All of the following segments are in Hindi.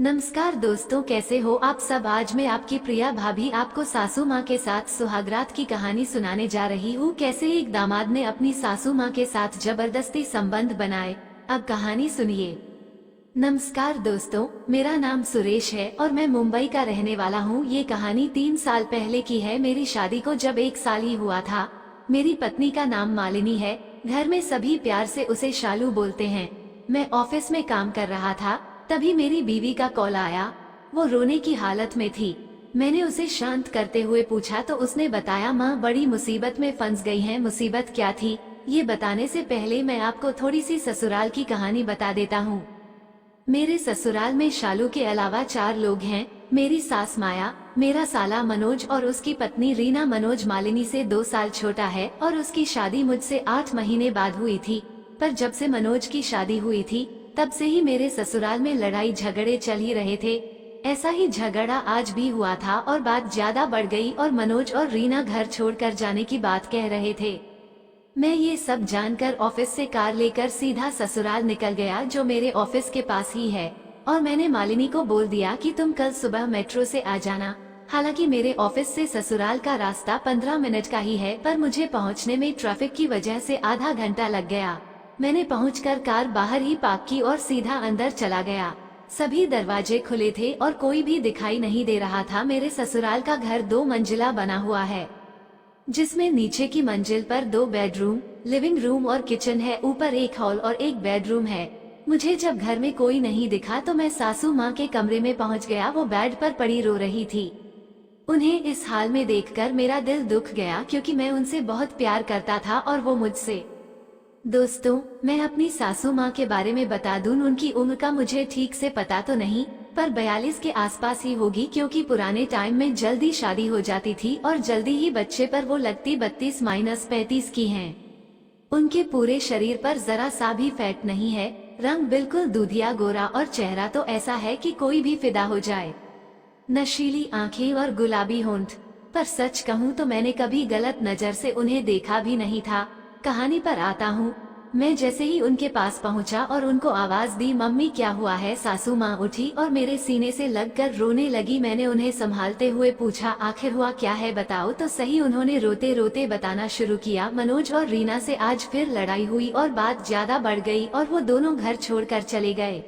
नमस्कार दोस्तों, कैसे हो आप सब। आज मैं आपकी प्रिया भाभी आपको सासू माँ के साथ सुहागरात की कहानी सुनाने जा रही हूँ। कैसे एक दामाद ने अपनी सासू माँ के साथ जबरदस्ती संबंध बनाए। अब कहानी सुनिए। नमस्कार दोस्तों, मेरा नाम सुरेश है और मैं मुंबई का रहने वाला हूँ। ये कहानी 3 साल पहले की है। मेरी शादी को जब 1 साल ही हुआ था। मेरी पत्नी का नाम मालिनी है। घर में सभी प्यार से उसे शालू बोलते हैं। मैं ऑफिस में काम कर रहा था, तभी मेरी बीवी का कॉल आया। वो रोने की हालत में थी। मैंने उसे शांत करते हुए पूछा तो उसने बताया, माँ बड़ी मुसीबत में फंस गई हैं। मुसीबत क्या थी, ये बताने से पहले मैं आपको थोड़ी सी ससुराल की कहानी बता देता हूँ। मेरे ससुराल में शालू के अलावा 4 लोग हैं। मेरी सास माया, मेरा साला मनोज और उसकी पत्नी रीना। मनोज मालिनी से 2 साल छोटा है और उसकी शादी मुझसे 8 महीने बाद हुई थी। पर जब से मनोज की शादी हुई थी तब से ही मेरे ससुराल में लड़ाई झगड़े चल ही रहे थे। ऐसा ही झगड़ा आज भी हुआ था और बात ज्यादा बढ़ गई और मनोज और रीना घर छोड़कर जाने की बात कह रहे थे। मैं ये सब जानकर ऑफिस से कार लेकर सीधा ससुराल निकल गया, जो मेरे ऑफिस के पास ही है। और मैंने मालिनी को बोल दिया कि तुम कल सुबह मेट्रो से आ जाना। हालांकि मेरे ऑफिस से ससुराल का रास्ता 15 मिनट का ही है, पर मुझे पहुंचने में ट्रैफिक की वजह से आधा घंटा लग गया। मैंने पहुंचकर कार बाहर ही पार्क की और सीधा अंदर चला गया। सभी दरवाजे खुले थे और कोई भी दिखाई नहीं दे रहा था। मेरे ससुराल का घर 2 मंजिला बना हुआ है, जिसमें नीचे की मंजिल पर 2 बेडरूम, लिविंग रूम और किचन है। ऊपर एक हॉल और एक बेडरूम है। मुझे जब घर में कोई नहीं दिखा तो मैं सासू माँ के कमरे में पहुँच गया। वो बेड पर पड़ी रो रही थी। उन्हें इस हाल में देखकर मेरा दिल दुख गया, क्योंकि मैं उनसे बहुत प्यार करता था और वो मुझसे। दोस्तों, मैं अपनी सासू माँ के बारे में बता दूं, उनकी उम्र का मुझे ठीक से पता तो नहीं, पर 42 के आसपास ही होगी, क्योंकि पुराने टाइम में जल्दी शादी हो जाती थी और जल्दी ही बच्चे, पर वो लगती 32-35 की हैं। उनके पूरे शरीर पर जरा सा भी फैट नहीं है। रंग बिल्कुल दूधिया गोरा और चेहरा तो ऐसा है कि कोई भी फिदा हो जाए। नशीली आंखें और गुलाबी होंठ। पर सच कहूँ तो मैंने कभी गलत नजर से उन्हें देखा भी नहीं था। कहानी पर आता हूँ। मैं जैसे ही उनके पास पहुँचा और उनको आवाज दी, मम्मी क्या हुआ है। सासू माँ उठी और मेरे सीने से लगकर रोने लगी। मैंने उन्हें संभालते हुए पूछा, आखिर हुआ क्या है, बताओ तो सही। उन्होंने रोते रोते बताना शुरू किया, मनोज और रीना से आज फिर लड़ाई हुई और बात ज्यादा बढ़ गई और वो दोनों घर छोड़कर चले गए।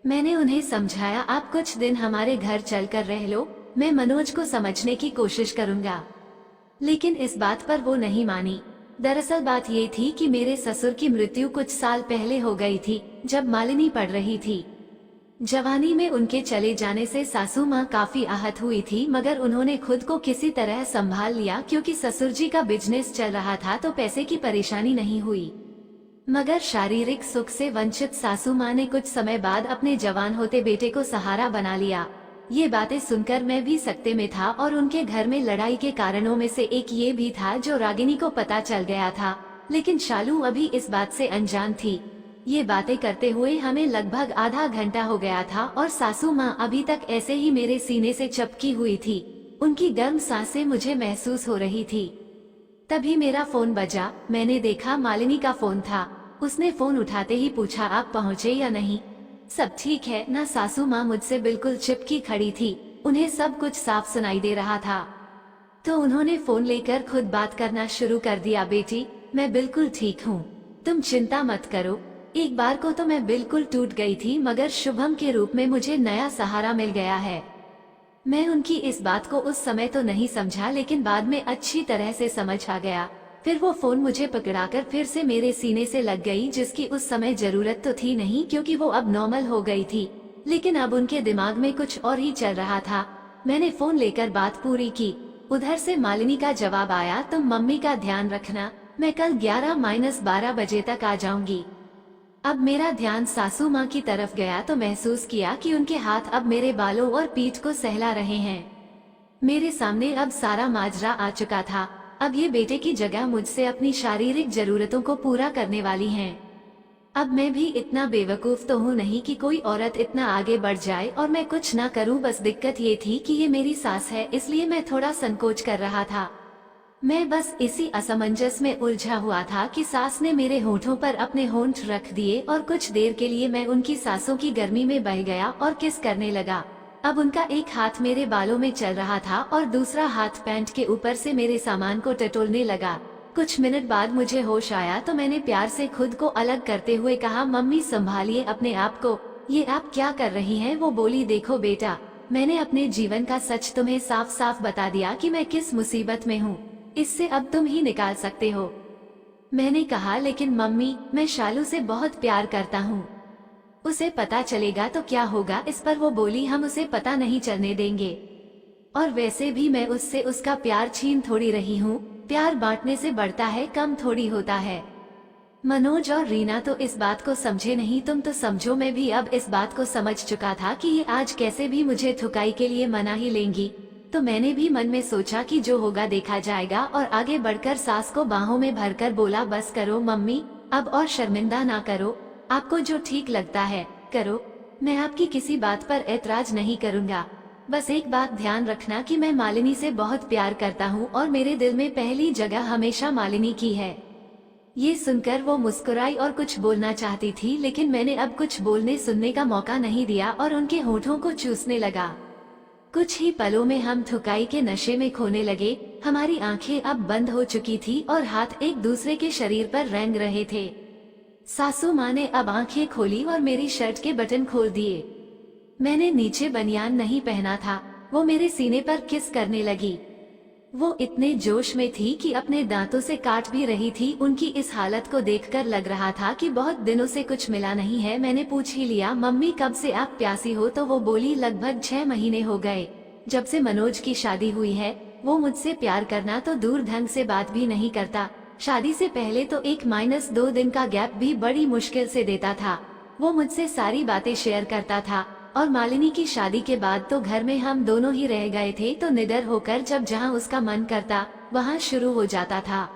मैंने उन्हें समझाया, आप कुछ दिन हमारे घर चलकर रह लो, मैं मनोज को समझने की कोशिश करूंगा। लेकिन इस बात पर वो नहीं मानी। दरअसल बात ये थी कि मेरे ससुर की मृत्यु कुछ साल पहले हो गई थी, जब मालिनी पढ़ रही थी। जवानी में उनके चले जाने से सासू माँ काफी आहत हुई थी, मगर उन्होंने खुद को किसी तरह संभाल लिया, क्योंकि ससुर जी का बिजनेस चल रहा था तो पैसे की परेशानी नहीं हुई। मगर शारीरिक सुख से वंचित सासू माँ ने कुछ समय बाद अपने जवान होते बेटे को सहारा बना लिया। ये बातें सुनकर मैं भी सकते में था, और उनके घर में लड़ाई के कारणों में से एक ये भी था जो रागिनी को पता चल गया था। लेकिन शालू अभी इस बात से अनजान थी। ये बातें करते हुए हमें लगभग आधा घंटा हो गया था और सासू माँ अभी तक ऐसे ही मेरे सीने से चपकी हुई थी। उनकी गर्म सांसें मुझे महसूस हो रही थी। तभी मेरा फोन बजा। मैंने देखा मालिनी का फोन था। उसने फोन उठाते ही पूछा, आप पहुँचे या नहीं, सब ठीक है ना। सासू माँ मुझसे बिल्कुल चिपकी खड़ी थी। उन्हें सब कुछ साफ सुनाई दे रहा था। तो उन्होंने फोन लेकर खुद बात करना शुरू कर दिया, बेटी मैं बिल्कुल ठीक हूँ, तुम चिंता मत करो। एक बार को तो मैं बिल्कुल टूट गई थी, मगर शुभम के रूप में मुझे नया सहारा मिल गया है। मैं उनकी इस बात को उस समय तो नहीं समझा, लेकिन बाद में अच्छी तरह से समझ आ गया। फिर वो फोन मुझे पकड़ाकर फिर से मेरे सीने से लग गई, जिसकी उस समय जरूरत तो थी नहीं, क्योंकि वो अब नॉर्मल हो गई थी। लेकिन अब उनके दिमाग में कुछ और ही चल रहा था। मैंने फोन लेकर बात पूरी की। उधर से मालिनी का जवाब आया, तुम मम्मी का ध्यान रखना, मैं कल 11-12 बजे तक आ जाऊंगी। अब मेरा ध्यान सासू माँ की तरफ गया तो महसूस किया कि उनके हाथ अब मेरे बालों और पीठ को सहला रहे हैं। मेरे सामने अब सारा माजरा आ चुका था। अब ये बेटे की जगह मुझसे अपनी शारीरिक जरूरतों को पूरा करने वाली हैं। अब मैं भी इतना बेवकूफ तो हूँ नहीं कि कोई औरत इतना आगे बढ़ जाए और मैं कुछ ना करूँ। बस दिक्कत ये थी कि ये मेरी सास है, इसलिए मैं थोड़ा संकोच कर रहा था। मैं बस इसी असमंजस में उलझा हुआ था कि सास ने मेरे होठों पर अपने होंठ रख दिए और कुछ देर के लिए मैं उनकी सांसों की गर्मी में बह गया और किस करने लगा। अब उनका एक हाथ मेरे बालों में चल रहा था और दूसरा हाथ पैंट के ऊपर से मेरे सामान को टटोलने लगा। कुछ मिनट बाद मुझे होश आया तो मैंने प्यार से खुद को अलग करते हुए कहा, मम्मी संभालिए अपने आप को, ये आप क्या कर रही हैं? वो बोली, देखो बेटा, मैंने अपने जीवन का सच तुम्हें साफ साफ बता दिया कि मैं किस मुसीबत में हूँ, इससे अब तुम ही निकाल सकते हो। मैंने कहा, लेकिन मम्मी, मैं शालू से बहुत प्यार करता हूँ, उसे पता चलेगा तो क्या होगा? इस पर वो बोली, हम उसे पता नहीं चलने देंगे, और वैसे भी मैं उससे उसका प्यार छीन थोड़ी रही हूँ, प्यार बांटने से बढ़ता है, कम थोड़ी होता है। मनोज और रीना तो इस बात को समझे नहीं, तुम तो समझो। मैं भी अब इस बात को समझ चुका था कि ये आज कैसे भी मुझे थुकाई के लिए मना ही लेंगी, तो मैंने भी मन में सोचा कि जो होगा देखा जाएगा, और आगे बढ़कर सास को बाहों में भरकर बोला, बस करो मम्मी, अब और शर्मिंदा ना करो, आपको जो ठीक लगता है करो, मैं आपकी किसी बात पर ऐतराज नहीं करूँगा। बस एक बात ध्यान रखना कि मैं मालिनी से बहुत प्यार करता हूँ और मेरे दिल में पहली जगह हमेशा मालिनी की है। ये सुनकर वो मुस्कुराई और कुछ बोलना चाहती थी, लेकिन मैंने अब कुछ बोलने सुनने का मौका नहीं दिया और उनके होठों को चूसने लगा। कुछ ही पलों में हम थुकाई के नशे में खोने लगे। हमारी आंखें अब बंद हो चुकी थी और हाथ एक दूसरे के शरीर पर रेंग रहे थे। सासू माँ ने अब आंखें खोली और मेरी शर्ट के बटन खोल दिए। मैंने नीचे बनियान नहीं पहना था। वो मेरे सीने पर किस करने लगी। वो इतने जोश में थी कि अपने दांतों से काट भी रही थी। उनकी इस हालत को देखकर लग रहा था कि बहुत दिनों से कुछ मिला नहीं है। मैंने पूछ ही लिया, मम्मी कब से आप प्यासी हो? तो वो बोली, लगभग 6 महीने हो गए, जब से मनोज की शादी हुई है। वो मुझसे प्यार करना तो दूर ढंग से बात भी नहीं करता। शादी से पहले तो 1-2 दिन का गैप भी बड़ी मुश्किल से देता था। वो मुझसे सारी बातें शेयर करता था, और मालिनी की शादी के बाद तो घर में हम दोनों ही रह गए थे, तो निडर होकर जब जहाँ उसका मन करता वहाँ शुरू हो जाता था।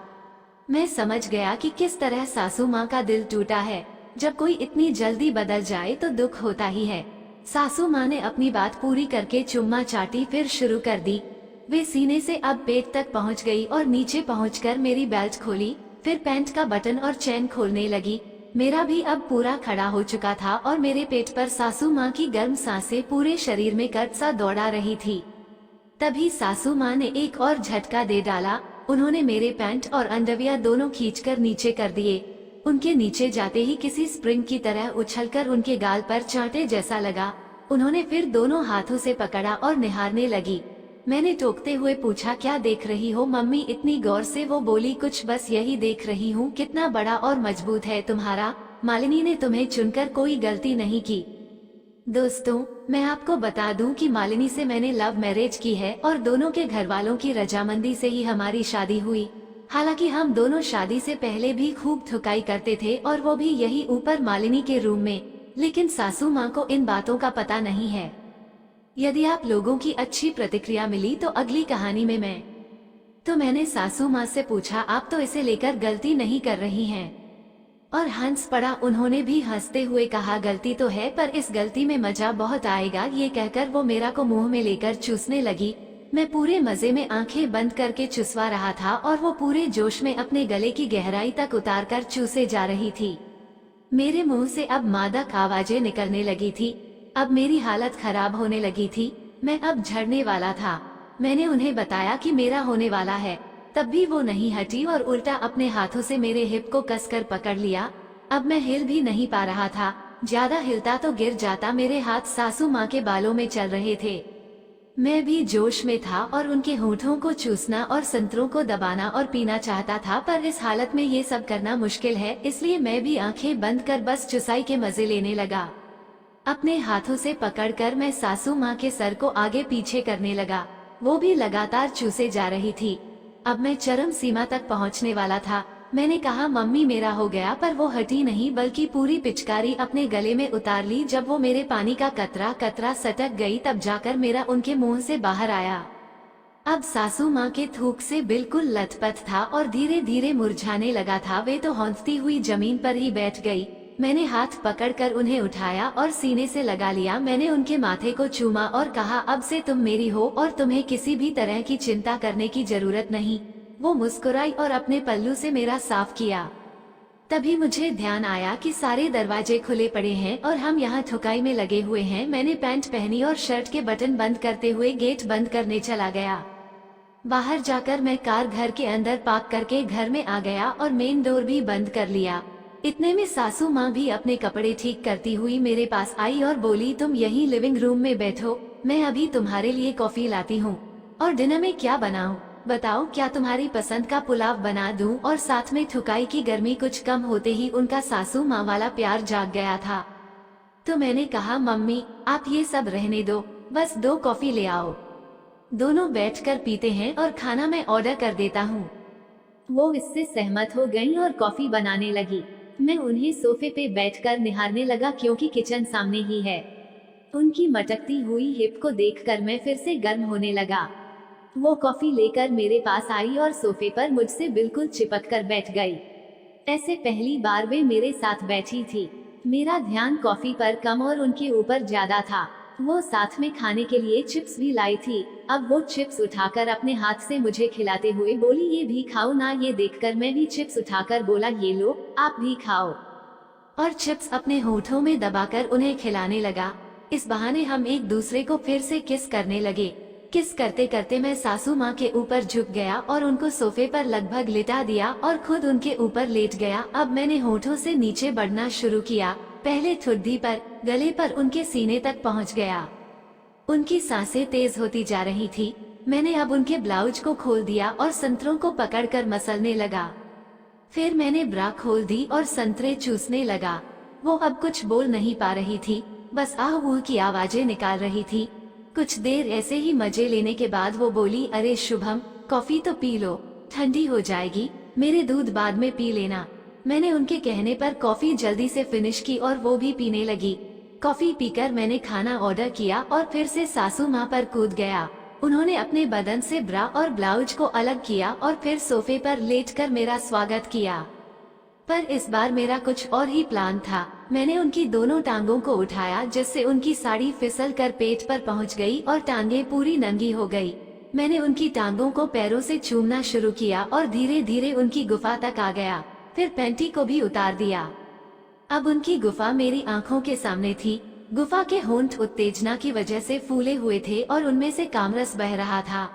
मैं समझ गया कि किस तरह सासू माँ का दिल टूटा है। जब कोई इतनी जल्दी बदल जाए तो दुख होता ही है। सासू माँ ने अपनी बात पूरी करके चुम्मा चाटी फिर शुरू कर दी। वे सीने से अब पेट तक पहुँच गई और नीचे पहुँचकर मेरी बेल्ट खोली, फिर पैंट का बटन और चैन खोलने लगी। मेरा भी अब पूरा खड़ा हो चुका था और मेरे पेट पर सासू माँ की गर्म सांसें पूरे शरीर में कट सा दौड़ा रही थी। तभी सासू माँ ने एक और झटका दे डाला। उन्होंने मेरे पैंट और अंडरवियर दोनों खींचकर नीचे कर दिए। उनके नीचे जाते ही किसी स्प्रिंग की तरह उछलकर उनके गाल पर चांटे जैसा लगा। उन्होंने फिर दोनों हाथों से पकड़ा और निहारने लगी। मैंने टोकते हुए पूछा, क्या देख रही हो मम्मी इतनी गौर से? वो बोली, कुछ बस यही देख रही हूँ, कितना बड़ा और मजबूत है तुम्हारा। मालिनी ने तुम्हें चुनकर कोई गलती नहीं की। दोस्तों, मैं आपको बता दूं कि मालिनी से मैंने लव मैरिज की है और दोनों के घर वालों की रजामंदी से ही हमारी शादी हुई। हालांकि हम दोनों शादी से पहले भी खूब थुकाई करते थे, और वो भी यही ऊपर मालिनी के रूम में, लेकिन सासू माँ को इन बातों का पता नहीं है। यदि आप लोगों की अच्छी प्रतिक्रिया मिली तो अगली कहानी में मैंने सासू माँ से पूछा, आप तो इसे लेकर गलती नहीं कर रही हैं? और हंस पड़ा। उन्होंने भी हंसते हुए कहा, गलती तो है, पर इस गलती में मजा बहुत आएगा। ये कहकर वो मेरा को मुंह में लेकर चूसने लगी। मैं पूरे मजे में आंखें बंद करके चुसवा रहा था और वो पूरे जोश में अपने गले की गहराई तक उतार कर चूसे जा रही थी। मेरे मुंह से अब मादक आवाजें निकलने लगी थी। अब मेरी हालत खराब होने लगी थी। मैं अब झड़ने वाला था। मैंने उन्हें बताया कि मेरा होने वाला है, तब भी वो नहीं हटी और उल्टा अपने हाथों से मेरे हिप को कसकर पकड़ लिया। अब मैं हिल भी नहीं पा रहा था। ज्यादा हिलता तो गिर जाता। मेरे हाथ सासू माँ के बालों में चल रहे थे। मैं भी जोश में था और उनके होठों को चूसना और संतरों को दबाना और पीना चाहता था, पर इस हालत में ये सब करना मुश्किल है, इसलिए मैं भी आंखें बंद कर बस चुसाई के मजे लेने लगा। अपने हाथों से पकड़कर मैं सासू माँ के सर को आगे पीछे करने लगा। वो भी लगातार चूसे जा रही थी। अब मैं चरम सीमा तक पहुँचने वाला था। मैंने कहा, मम्मी मेरा हो गया, पर वो हटी नहीं, बल्कि पूरी पिचकारी अपने गले में उतार ली। जब वो मेरे पानी का कतरा कतरा सटक गई, तब जाकर मेरा उनके मुंह से बाहर आया। अब सासू माँ के थूक से बिल्कुल लथपथ था और धीरे धीरे मुरझाने लगा था। वे तो हौंदती हुई जमीन पर ही बैठ गई। मैंने हाथ पकड़कर उन्हें उठाया और सीने से लगा लिया। मैंने उनके माथे को चूमा और कहा, अब से तुम मेरी हो और तुम्हें किसी भी तरह की चिंता करने की जरूरत नहीं। वो मुस्कुराई और अपने पल्लू से मेरा साफ किया। तभी मुझे ध्यान आया कि सारे दरवाजे खुले पड़े हैं और हम यहाँ ठुकाई में लगे हुए हैं। मैंने पैंट पहनी और शर्ट के बटन बंद करते हुए गेट बंद करने चला गया। बाहर जाकर मैं कार घर के अंदर पार्क करके घर में आ गया और मेन डोर भी बंद कर लिया। इतने में सासू माँ भी अपने कपड़े ठीक करती हुई मेरे पास आई और बोली, तुम यहीं लिविंग रूम में बैठो, मैं अभी तुम्हारे लिए कॉफी लाती हूँ। और डिनर में क्या बनाऊं? बताओ, क्या तुम्हारी पसंद का पुलाव बना दूं? और साथ में ठुकाई की गर्मी कुछ कम होते ही उनका सासू माँ वाला प्यार जाग गया था। तो मैंने कहा, मम्मी आप ये सब रहने दो, बस 2 कॉफी ले आओ, दोनों बैठकर पीते हैं और खाना मैं ऑर्डर कर देता हूँ। वो इससे सहमत हो गई और कॉफी बनाने लगी। मैं उन्हें सोफे पे बैठकर निहारने लगा क्योंकि किचन सामने ही है। उनकी मटकती हुई हिप को देखकर मैं फिर से गर्म होने लगा। वो कॉफी लेकर मेरे पास आई और सोफे पर मुझसे बिल्कुल चिपक कर बैठ गई। ऐसे पहली बार वे मेरे साथ बैठी थी। मेरा ध्यान कॉफी पर कम और उनके ऊपर ज्यादा था। वो साथ में खाने के लिए चिप्स भी लाई थी। अब वो चिप्स उठाकर अपने हाथ से मुझे खिलाते हुए बोली, ये भी खाओ ना। ये देखकर मैं भी चिप्स उठाकर बोला, ये लो आप भी खाओ, और चिप्स अपने होठों में दबाकर उन्हें खिलाने लगा। इस बहाने हम एक दूसरे को फिर से किस करने लगे। किस करते करते मैं सासू माँ के ऊपर झुक गया और उनको सोफे पर लगभग लिटा दिया और खुद उनके ऊपर लेट गया। अब मैंने होठों से नीचे बढ़ना शुरू किया, पहले ठुड्डी पर, गले पर, उनके सीने तक पहुँच गया। उनकी सांसें तेज होती जा रही थी। मैंने अब उनके ब्लाउज को खोल दिया और संतरों को पकड़कर मसलने लगा। फिर मैंने ब्रा खोल दी और संतरे चूसने लगा। वो अब कुछ बोल नहीं पा रही थी, बस आह ऊह की आवाजें निकाल रही थी। कुछ देर ऐसे ही मजे लेने के बाद वो बोली, अरे शुभम, कॉफी तो पी लो, ठंडी हो जाएगी, मेरे दूध बाद में पी लेना। मैंने उनके कहने पर कॉफी जल्दी से फिनिश की और वो भी पीने लगी। कॉफी पीकर मैंने खाना ऑर्डर किया और फिर से सासू माँ पर कूद गया। उन्होंने अपने बदन से ब्रा और ब्लाउज को अलग किया और फिर सोफे पर लेटकर मेरा स्वागत किया। पर इस बार मेरा कुछ और ही प्लान था। मैंने उनकी दोनों टांगों को उठाया जिससे उनकी साड़ी फिसल कर पेट पर पहुंच गई और टांगें पूरी नंगी हो गई। मैंने उनकी टांगों को पैरों से चूमना शुरू किया और धीरे धीरे उनकी गुफा तक आ गया। फिर पैंटी को भी उतार दिया। अब उनकी गुफा मेरी आंखों के सामने थी। गुफा के होंठ उत्तेजना की वजह से फूले हुए थे और उनमें से कामरस बह रहा था।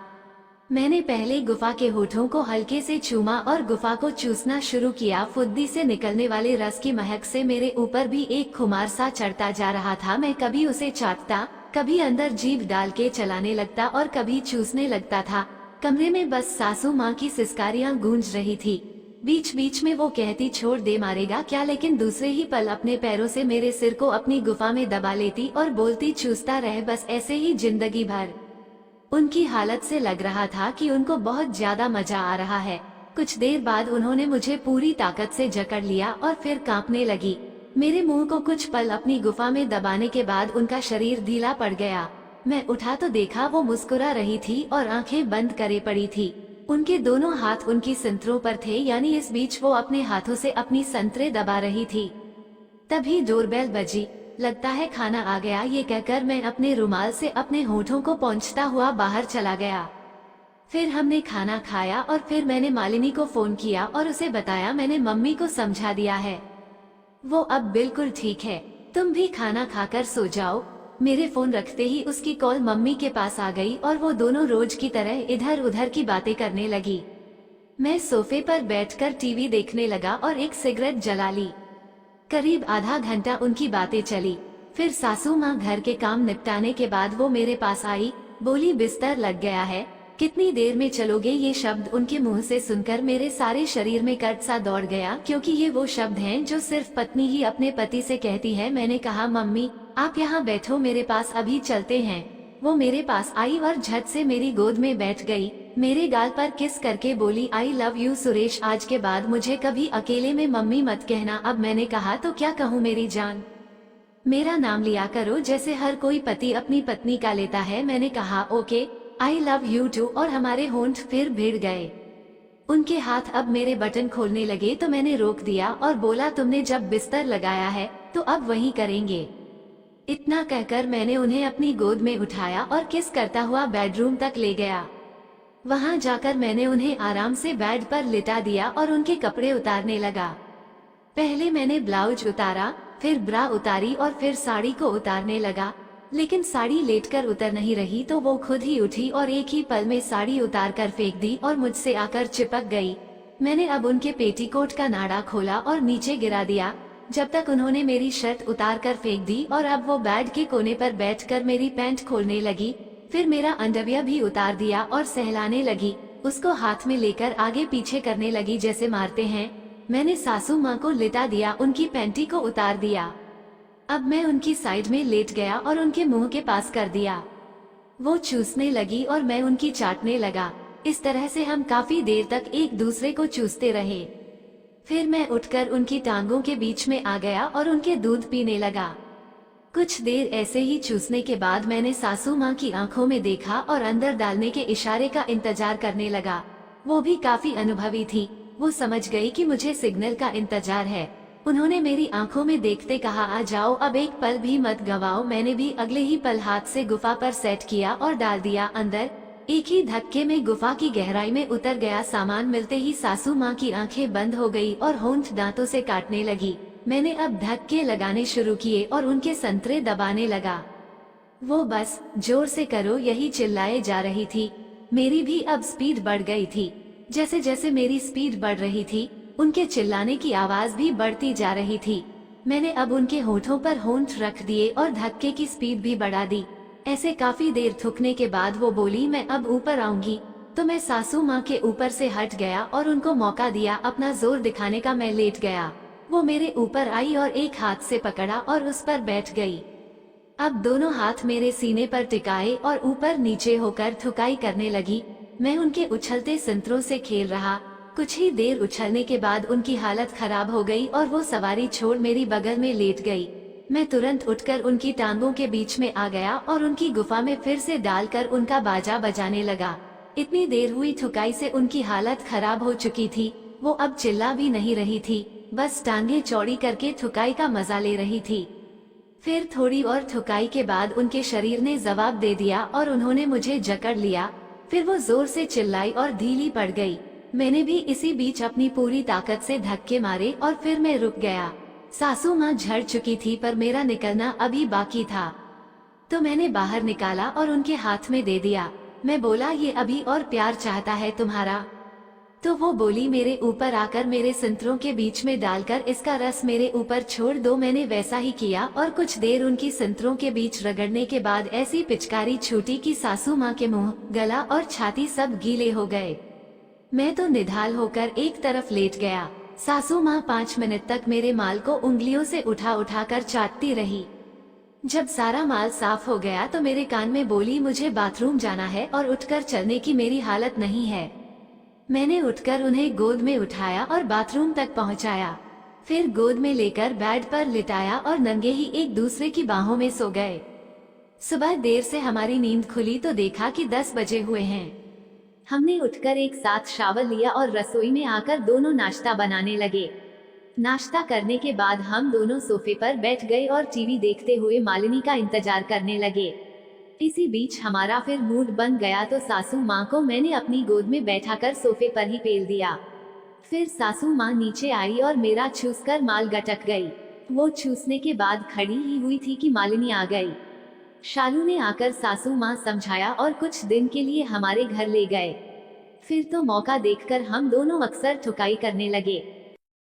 मैंने पहले गुफा के होठों को हल्के से चूमा और गुफा को चूसना शुरू किया। फुद्दी से निकलने वाले रस की महक से मेरे ऊपर भी एक खुमार सा चढ़ता जा रहा था। मैं कभी उसे चाटता, कभी अंदर जीभ डाल के चलाने लगता और कभी चूसने लगता था। कमरे में बस सासू माँ की सिसकारियाँ गूंज रही थी। बीच बीच में वो कहती, छोड़ दे मारेगा क्या, लेकिन दूसरे ही पल अपने पैरों से मेरे सिर को अपनी गुफा में दबा लेती और बोलती, चूसता रहे बस ऐसे ही जिंदगी भर। उनकी हालत से लग रहा था कि उनको बहुत ज्यादा मजा आ रहा है। कुछ देर बाद उन्होंने मुझे पूरी ताकत से जकड़ लिया और फिर कांपने लगी। मेरे मुंह को कुछ पल अपनी गुफा में दबाने के बाद उनका शरीर ढीला पड़ गया। मैं उठा तो देखा वो मुस्कुरा रही थी और आंखें बंद करे पड़ी थी। उनके दोनों हाथ उनकी संतरों पर थे, यानी इस बीच वो अपने हाथों से अपनी संतरे दबा रही थी। तभी डोरबेल बजी। लगता है खाना आ गया, ये कहकर मैं अपने रुमाल से अपने होठों को पोंछता हुआ बाहर चला गया। फिर हमने खाना खाया और फिर मैंने मालिनी को फोन किया और उसे बताया मैंने मम्मी को समझा दिया है, वो अब बिल्कुल ठीक है, तुम भी खाना खाकर सो जाओ। मेरे फोन रखते ही उसकी कॉल मम्मी के पास आ गई और वो दोनों रोज की तरह इधर उधर की बातें करने लगी। मैं सोफे पर बैठकर टीवी देखने लगा और एक सिगरेट जला ली। करीब आधा घंटा उनकी बातें चली। फिर सासू माँ घर के काम निपटाने के बाद वो मेरे पास आई, बोली बिस्तर लग गया है, कितनी देर में चलोगे। ये शब्द उनके मुंह से सुनकर मेरे सारे शरीर में कट सा दौड़ गया, क्योंकि ये वो शब्द हैं जो सिर्फ पत्नी ही अपने पति से कहती है। मैंने कहा, मम्मी आप यहाँ बैठो मेरे पास, अभी चलते हैं। वो मेरे पास आई और झट से मेरी गोद में बैठ गई। मेरे गाल पर किस करके बोली, आई लव यू सुरेश, आज के बाद मुझे कभी अकेले में मम्मी मत कहना। अब मैंने कहा, तो क्या कहूँ मेरी जान, मेरा नाम लिया करो जैसे हर कोई पति अपनी पत्नी का लेता है। मैंने कहा, okay I love you too, और हमारे होंठ फिर भिड़ गए। उनके हाथ अब मेरे बटन खोलने लगे तो मैंने रोक दिया और बोला, तुमने जब बिस्तर लगाया है तो अब वही करेंगे। इतना कहकर मैंने उन्हें अपनी गोद में उठाया और किस करता हुआ बेडरूम तक ले गया। वहां जाकर मैंने उन्हें आराम से बेड पर लिटा दिया और उनके कपड़े उतारने लगा। पहले मैंने ब्लाउज उतारा, फिर ब्रा उतारी और फिर साड़ी को उतारने लगा, लेकिन साड़ी लेटकर उतर नहीं रही तो वो खुद ही उठी और एक ही पल में साड़ी उतार कर फेंक दी और मुझसे आकर चिपक गई। मैंने अब उनके पेटीकोट का नाड़ा खोला और नीचे गिरा दिया, जब तक उन्होंने मेरी शर्ट उतार कर फेंक दी और अब वो बेड के कोने पर बैठकर मेरी पैंट खोलने लगी। फिर मेरा अंडरवियर भी उतार दिया और सहलाने लगी, उसको हाथ में लेकर आगे पीछे करने लगी जैसे मारते हैं। मैंने सासू माँ को लिटा दिया, उनकी पैंटी को उतार दिया। अब मैं उनकी साइड में लेट गया और उनके मुंह के पास कर दिया। वो चूसने लगी और मैं उनकी चाटने लगा। इस तरह से हम काफी देर तक एक दूसरे को चूसते रहे। फिर मैं उठकर उनकी टांगों के बीच में आ गया और उनके दूध पीने लगा। कुछ देर ऐसे ही चूसने के बाद मैंने सासू माँ की आंखों में देखा और अंदर डालने के इशारे का इंतजार करने लगा। वो भी काफी अनुभवी थी, वो समझ गई कि मुझे सिग्नल का इंतजार है। उन्होंने मेरी आंखों में देखते कहा, आ जाओ, अब एक पल भी मत गवाओ। मैंने भी अगले ही पल हाथ से गुफा पर सेट किया और डाल दिया अंदर। एक ही धक्के में गुफा की गहराई में उतर गया। सामान मिलते ही सासू माँ की आंखें बंद हो गई और होंठ दांतों से काटने लगी। मैंने अब धक्के लगाने शुरू किए और उनके संतरे दबाने लगा। वो बस जोर से करो यही चिल्लाए जा रही थी। मेरी भी अब स्पीड बढ़ गई थी। जैसे जैसे मेरी स्पीड बढ़ रही थी, उनके चिल्लाने की आवाज भी बढ़ती जा रही थी। मैंने अब उनके होठों पर होंठ रख दिए और धक्के की स्पीड भी बढ़ा दी। ऐसे काफी देर थूकने के बाद वो बोली, मैं अब ऊपर आऊंगी। तो मैं सासू माँ के ऊपर से हट गया और उनको मौका दिया अपना जोर दिखाने का। मैं लेट गया, वो मेरे ऊपर आई और एक हाथ से पकड़ा और उस पर बैठ गई। अब दोनों हाथ मेरे सीने पर टिकाए और ऊपर नीचे होकर थुकाई करने लगी। मैं उनके उछलते संतरों से खेल रहा। कुछ ही देर उछलने के बाद उनकी हालत खराब हो गई और वो सवारी छोड़ मेरी बगल में लेट गई। मैं तुरंत उठकर उनकी टांगों के बीच में आ गया और उनकी गुफा में फिर से डालकर उनका बाजा बजाने लगा। इतनी देर हुई थुकाई से उनकी हालत खराब हो चुकी थी। वो अब चिल्ला भी नहीं रही थी, बस टांगे चौड़ी करके थुकाई का मजा ले रही थी। फिर थोड़ी और थुकाई के बाद उनके शरीर ने जवाब दे दिया और उन्होंने मुझे जकड़ लिया। फिर वो जोर से चिल्लाई और ढीली पड़ गई। मैंने भी इसी बीच अपनी पूरी ताकत से धक्के मारे और फिर मैं रुक गया। सासू माँ झड़ चुकी थी पर मेरा निकलना अभी बाकी था, तो मैंने बाहर निकाला और उनके हाथ में दे दिया। मैं बोला, ये अभी और प्यार चाहता है तुम्हारा? तो वो बोली, मेरे ऊपर आकर मेरे संतरों के बीच में डालकर इसका रस मेरे ऊपर छोड़ दो। मैंने वैसा ही किया और कुछ देर उनकी संतरों के बीच रगड़ने के बाद ऐसी पिचकारी छूटी कि सासू माँ के मुंह, गला और छाती सब गीले हो गए। मैं तो निढाल होकर एक तरफ लेट गया। सासू माँ 5 मिनट तक मेरे माल को उंगलियों से उठा उठा कर चाटती रही। जब सारा माल साफ हो गया तो मेरे कान में बोली, मुझे बाथरूम जाना है और उठकर चलने की मेरी हालत नहीं है। मैंने उठकर उन्हें गोद में उठाया और बाथरूम तक पहुंचाया। फिर गोद में लेकर बेड पर लिटाया और नंगे ही एक दूसरे की बाहों में सो गए। सुबह देर से हमारी नींद खुली तो देखा कि 10 बजे हुए हैं। हमने उठकर एक साथ शावर लिया और रसोई में आकर दोनों नाश्ता बनाने लगे। नाश्ता करने के बाद हम दोनों सोफे पर बैठ गए और टीवी देखते हुए मालिनी का इंतजार करने लगे। इसी बीच हमारा फिर मूड बन गया तो सासू माँ को मैंने अपनी गोद में बैठाकर सोफे पर ही पेल दिया। फिर सासू माँ नीचे आई और मेरा चूसकर माल गटक गई। वो चूसने के बाद खड़ी ही हुई थी कि मालिनी आ गई। शालू ने आकर सासू माँ समझाया और कुछ दिन के लिए हमारे घर ले गए। फिर तो मौका देखकर हम दोनों अक्सर ठुकाई करने लगे।